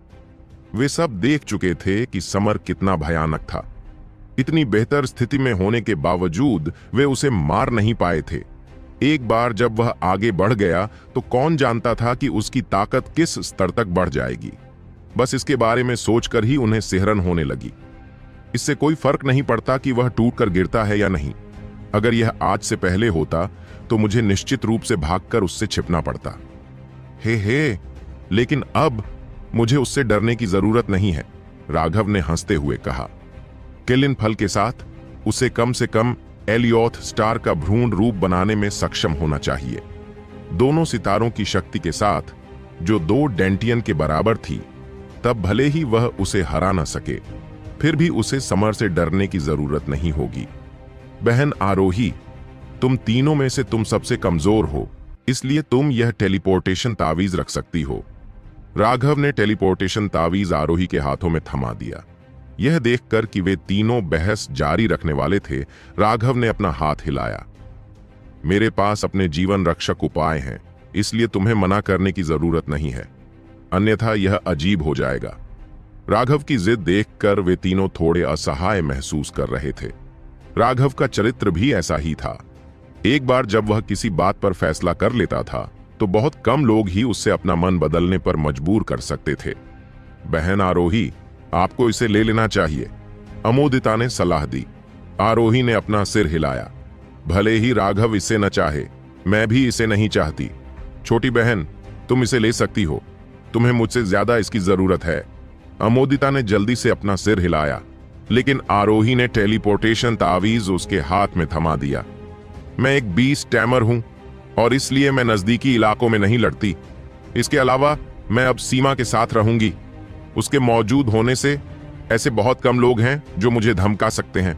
वे सब देख चुके थे कि समर कितना भयानक था। इतनी बेहतर स्थिति में होने के बावजूद वे उसे मार नहीं पाए थे। एक बार जब वह आगे बढ़ गया तो कौन जानता था कि उसकी ताकत किस स्तर तक बढ़ जाएगी। बस इसके बारे में सोचकर ही उन्हें सिहरन होने लगी। इससे कोई फर्क नहीं पड़ता कि वह टूटकर गिरता है या नहीं। अगर यह आज से पहले होता तो मुझे निश्चित रूप से भागकर उससे छिपना पड़ता। हे, लेकिन अब मुझे उससे डरने की जरूरत नहीं है, राघव ने हंसते हुए कहा। किलिन फल के साथ उसे कम से कम एलियोथ स्टार का भ्रूण रूप बनाने में सक्षम होना चाहिए। दोनों सितारों की शक्ति के साथ, जो 2 डेंटियन के बराबर थी, तब भले ही वह उसे हरा न सके, फिर भी उसे समर से डरने की जरूरत नहीं होगी। बहन आरोही, तुम तीनों में से तुम सबसे कमजोर हो, इसलिए तुम यह टेलीपोर्टेशन तावीज रख सकती हो। राघव ने टेलीपोर्टेशन तावीज आरोही के हाथों में थमा दिया। यह देखकर कि वे तीनों बहस जारी रखने वाले थे, राघव ने अपना हाथ हिलाया। मेरे पास अपने जीवन रक्षक उपाय हैं, इसलिए तुम्हें मना करने की जरूरत नहीं है, अन्यथा यह अजीब हो जाएगा। राघव की जिद देखकर वे तीनों थोड़े असहाय महसूस कर रहे थे। राघव का चरित्र भी ऐसा ही था। एक बार जब वह किसी बात पर फैसला कर लेता था तो बहुत कम लोग ही उससे अपना मन बदलने पर मजबूर कर सकते थे। बहन आरोही, आपको इसे ले लेना चाहिए, अमोदिता ने सलाह दी। आरोही ने अपना सिर हिलाया। भले ही राघव इसे न चाहे, मैं भी इसे नहीं चाहती। छोटी बहन, तुम इसे ले सकती हो, तुम्हें मुझसे ज्यादा इसकी जरूरत है। अमोदिता ने जल्दी से अपना सिर हिलाया, लेकिन आरोही ने टेलीपोर्टेशन तावीज उसके हाथ में थमा दिया। मैं एक बीस्ट टैमर हूं और इसलिए मैं नजदीकी इलाकों में नहीं लड़ती। इसके अलावा मैं अब सीमा के साथ रहूंगी। उसके मौजूद होने से ऐसे बहुत कम लोग हैं जो मुझे धमका सकते हैं।